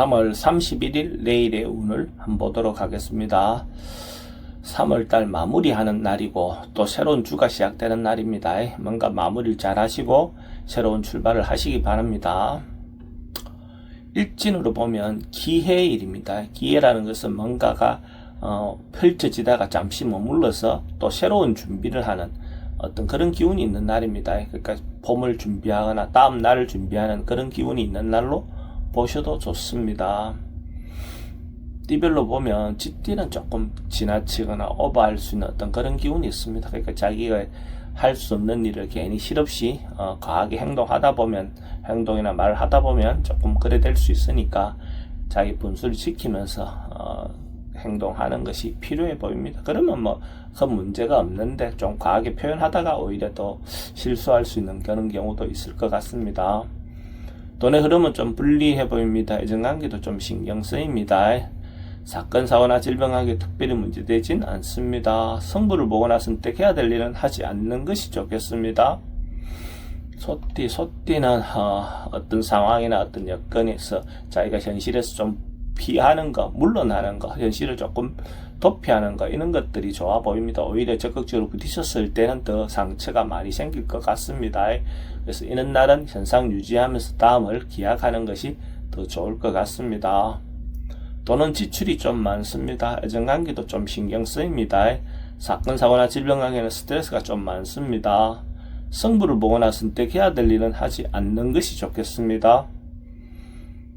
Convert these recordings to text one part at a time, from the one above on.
3월 31일 내일의 운을 한번 보도록 하겠습니다. 3월달 마무리하는 날이고 또 새로운 주가 시작되는 날입니다. 뭔가 마무리를 잘 하시고 새로운 출발을 하시기 바랍니다. 일진으로 보면 기해일입니다. 기해라는 것은 뭔가가 펼쳐지다가 잠시 머물러서 또 새로운 준비를 하는 어떤 그런 기운이 있는 날입니다. 그러니까 봄을 준비하거나 다음 날을 준비하는 그런 기운이 있는 날로 보셔도 좋습니다. 띠별로 보면 쥐띠는 조금 지나치거나 오버할 수 있는 어떤 그런 기운이 있습니다. 그러니까 자기가 할 수 없는 일을 괜히 실없이 과하게 행동하다 보면, 행동이나 말을 하다 보면 조금 그래 될 수 있으니까 자기 분수를 지키면서 행동하는 것이 필요해 보입니다. 그러면 뭐 큰 문제가 없는데 좀 과하게 표현하다가 오히려 더 실수할 수 있는 그런 경우도 있을 것 같습니다. 돈의 흐름은 좀 불리해 보입니다. 애정관계도 좀 신경 쓰입니다. 사건, 사고나 질병관계 특별히 문제되진 않습니다. 성부를 보거나 선택해야 될 일은 하지 않는 것이 좋겠습니다. 소띠는 어떤 상황이나 어떤 여건에서 자기가 현실에서 좀 피하는 거, 물러나는 거, 현실을 조금 도피하는 거, 이런 것들이 좋아 보입니다. 오히려 적극적으로 부딪혔을 때는 더 상처가 많이 생길 것 같습니다. 그래서 이런 날은 현상 유지하면서 다음을 기약하는 것이 더 좋을 것 같습니다. 돈은 지출이 좀 많습니다. 애정관계도 좀 신경 쓰입니다. 사건, 사고나 질병관계는 스트레스가 좀 많습니다. 성부를 보거나 선택해야 될 일은 하지 않는 것이 좋겠습니다.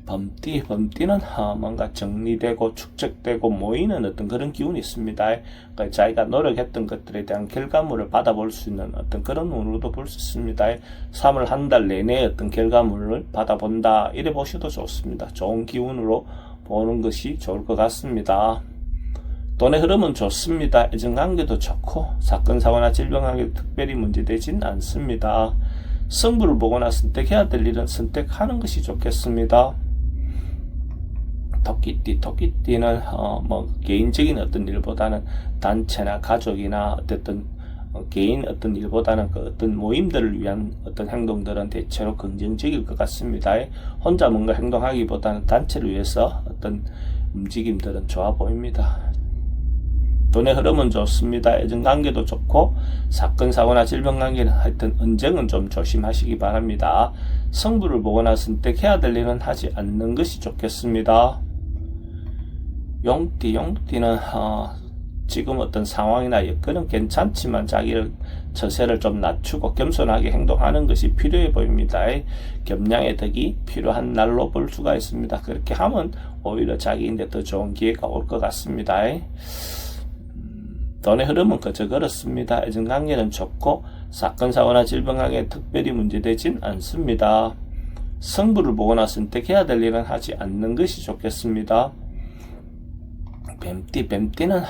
범띠는 뭔가 정리되고 축적되고 모이는 어떤 그런 기운이 있습니다. 그러니까 자기가 노력했던 것들에 대한 결과물을 받아볼 수 있는 어떤 그런 운으로도 볼 수 있습니다. 3월 한 달 내내 어떤 결과물을 받아본다, 이래 보셔도 좋습니다. 좋은 기운으로 보는 것이 좋을 것 같습니다. 돈의 흐름은 좋습니다. 애정관계도 좋고 사건, 사고나 질병관계 특별히 문제되진 않습니다. 성부를 보거나 선택해야 될 일은 선택하는 것이 좋겠습니다. 토끼띠는 뭐 개인적인 어떤 일보다는 단체나 가족이나 어쨌든 개인 어떤 일보다는 그 어떤 모임들을 위한 어떤 행동들은 대체로 긍정적일 것 같습니다. 혼자 뭔가 행동하기보다는 단체를 위해서 어떤 움직임들은 좋아 보입니다. 돈의 흐름은 좋습니다. 애정관계도 좋고 사건, 사고나 질병관계는 하여튼 언쟁은 좀 조심하시기 바랍니다. 성부를 보거나 선택해야 될 일은 하지 않는 것이 좋겠습니다. 용띠는 지금 어떤 상황이나 여건은 괜찮지만 자기를 처세를 좀 낮추고 겸손하게 행동하는 것이 필요해 보입니다. 겸양의 덕이 필요한 날로 볼 수가 있습니다. 그렇게 하면 오히려 자기인데 더 좋은 기회가 올 것 같습니다. 돈의 흐름은 그저 그렇습니다. 애정관계는 좋고 사건, 사고나 질병관계 특별히 문제되진 않습니다. 성부를 보거나 선택해야 될 일은 하지 않는 것이 좋겠습니다. 뱀띠는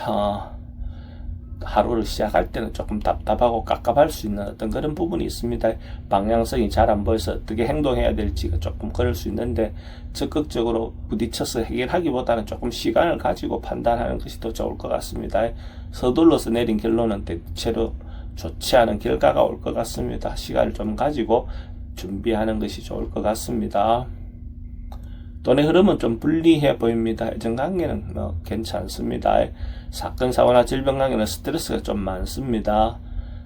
하루를 시작할 때는 조금 답답하고 깝깝할 수 있는 어떤 그런 부분이 있습니다. 방향성이 잘 안 보여서 어떻게 행동해야 될지가 조금 그럴 수 있는데 적극적으로 부딪혀서 해결하기보다는 조금 시간을 가지고 판단하는 것이 더 좋을 것 같습니다. 서둘러서 내린 결론은 대체로 좋지 않은 결과가 올 것 같습니다. 시간을 좀 가지고 준비하는 것이 좋을 것 같습니다. 돈의 흐름은 좀 불리해 보입니다. 애정관계는 괜찮습니다. 사건, 사고나 질병관계는 스트레스가 좀 많습니다.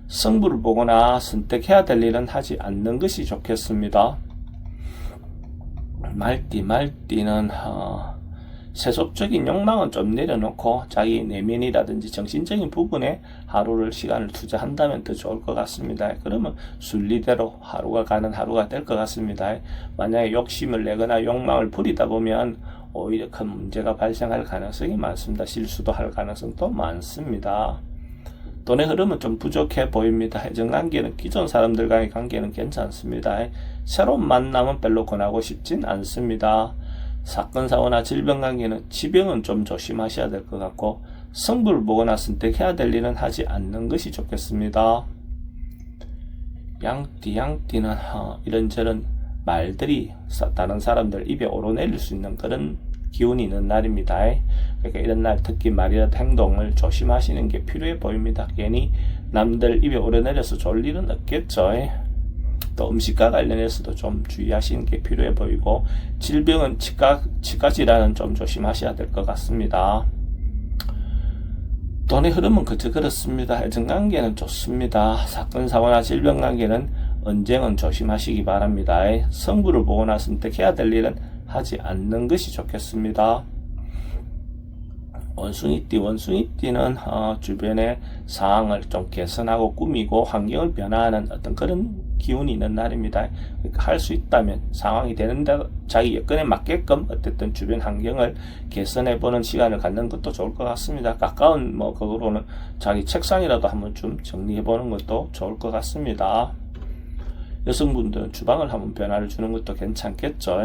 성부를 보거나 선택해야 될 일은 하지 않는 것이 좋겠습니다. 말띠는 세속적인 욕망은 좀 내려놓고 자기 내면이라든지 정신적인 부분에 하루를 시간을 투자한다면 더 좋을 것 같습니다. 그러면 순리대로 하루가 가는 하루가 될 것 같습니다. 만약에 욕심을 내거나 욕망을 부리다 보면 오히려 큰 문제가 발생할 가능성이 많습니다. 실수도 할 가능성도 많습니다. 돈의 흐름은 좀 부족해 보입니다. 애정관계는 기존 사람들과의 관계는 괜찮습니다. 새로운 만남은 별로 권하고 싶진 않습니다. 사건, 사고나 질병관계는 지병은 좀 조심하셔야 될 것 같고 성부를 보거나 선택해야 될 일은 하지 않는 것이 좋겠습니다. 양띠는 이런저런 말들이 다른 사람들 입에 오르내릴 수 있는 그런 기운이 있는 날입니다. 그러니까 이런 날 특히 말이나 행동을 조심하시는 게 필요해 보입니다. 괜히 남들 입에 오르내려서 좋을 일은 없겠죠. 또 음식과 관련해서도 좀 주의하시는 게 필요해 보이고, 질병은 치과 질환은 좀 조심하셔야 될 것 같습니다. 돈의 흐름은 그저 그렇습니다. 애정관계는 좋습니다. 사건 사고나 질병 관계는 언쟁은 조심하시기 바랍니다. 성부를 보거나 선택해야 될 일은 하지 않는 것이 좋겠습니다. 원숭이띠는 주변의 상황을 좀 개선하고 꾸미고 환경을 변화하는 어떤 그런 기운이 있는 날입니다. 그러니까 할 수 있다면 상황이 되는데 자기 여건에 맞게끔 어쨌든 주변 환경을 개선해보는 시간을 갖는 것도 좋을 것 같습니다. 가까운 그거로는 자기 책상이라도 한번 좀 정리해보는 것도 좋을 것 같습니다. 여성분들은 주방을 한번 변화를 주는 것도 괜찮겠죠.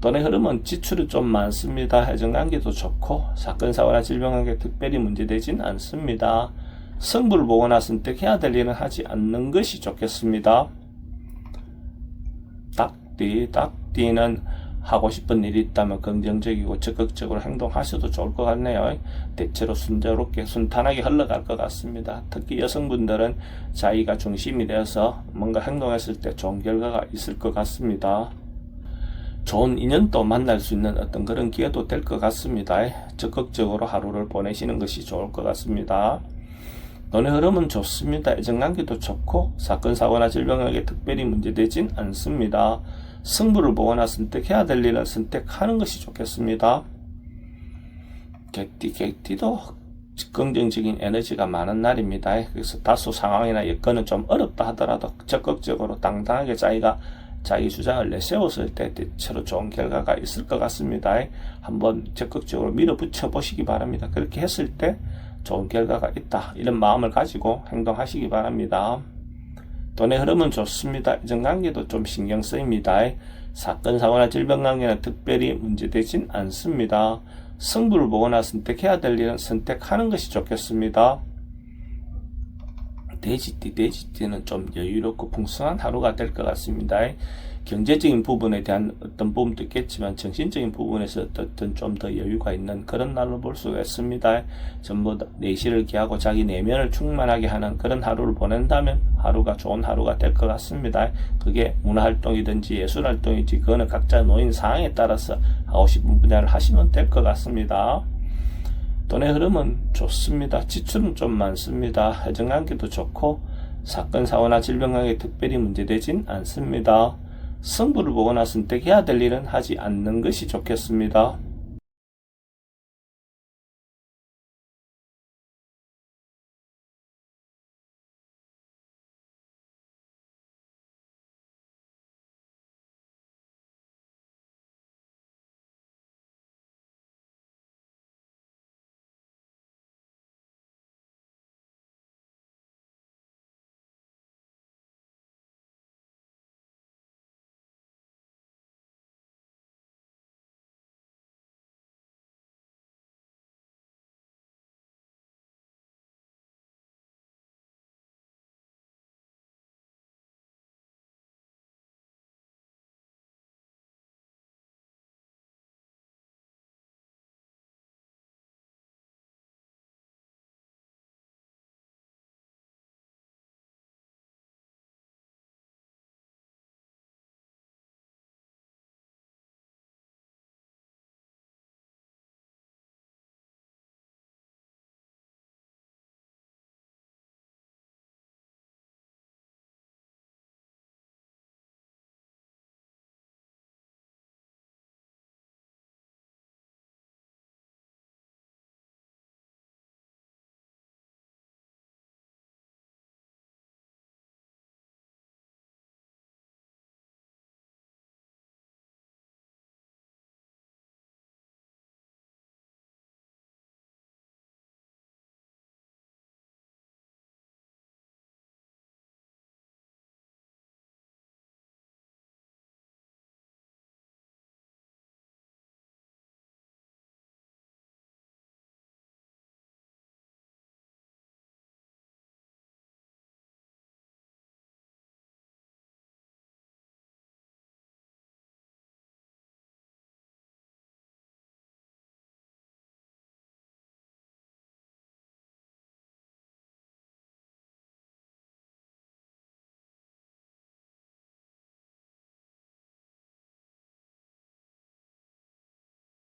돈의 흐름은 지출이 좀 많습니다. 애정관계도 좋고 사건 사고나 질병 관계 특별히 문제되진 않습니다. 승부를 보거나 선택해야 될 일은 하지 않는 것이 좋겠습니다. 닭띠는 하고 싶은 일이 있다면 긍정적이고 적극적으로 행동하셔도 좋을 것 같네요. 대체로 순조롭게 순탄하게 흘러갈 것 같습니다. 특히 여성분들은 자기가 중심이 되어서 뭔가 행동했을 때 좋은 결과가 있을 것 같습니다. 좋은 인연도 만날 수 있는 어떤 그런 기회도 될 것 같습니다. 적극적으로 하루를 보내시는 것이 좋을 것 같습니다. 돈의 흐름은 좋습니다. 애정관계도 좋고 사건 사고나 질병에게 특별히 문제되진 않습니다. 승부를 보거나 선택해야 될 일은 선택하는 것이 좋겠습니다. 객띠도 긍정적인 에너지가 많은 날입니다. 그래서 다소 상황이나 여건은 좀 어렵다 하더라도 적극적으로 당당하게 자기 주장을 내세웠을 때 대체로 좋은 결과가 있을 것 같습니다. 한번 적극적으로 밀어붙여 보시기 바랍니다. 그렇게 했을 때 좋은 결과가 있다, 이런 마음을 가지고 행동하시기 바랍니다. 돈의 흐름은 좋습니다. 이전관계도 좀 신경 쓰입니다. 사건 사고나 질병 관계는 특별히 문제되진 않습니다. 승부를 보거나 선택해야 될 일은 선택하는 것이 좋겠습니다. 돼지띠는 좀 여유롭고 풍성한 하루가 될 것 같습니다. 경제적인 부분에 대한 어떤 부분도 있겠지만 정신적인 부분에서 어떤 좀 더 여유가 있는 그런 날로 볼 수가 있습니다. 전부 내실을 기하고 자기 내면을 충만하게 하는 그런 하루를 보낸다면 하루가 좋은 하루가 될 것 같습니다. 그게 문화활동이든지 예술활동이든지 그거는 각자 놓인 상황에 따라서 하고 싶은 분야를 하시면 될 것 같습니다. 돈의 흐름은 좋습니다. 지출은 좀 많습니다. 애정관계도 좋고 사건 사고나 질병 관계 특별히 문제되진 않습니다. 승부를 보거나 선택해야 될 일은 하지 않는 것이 좋겠습니다.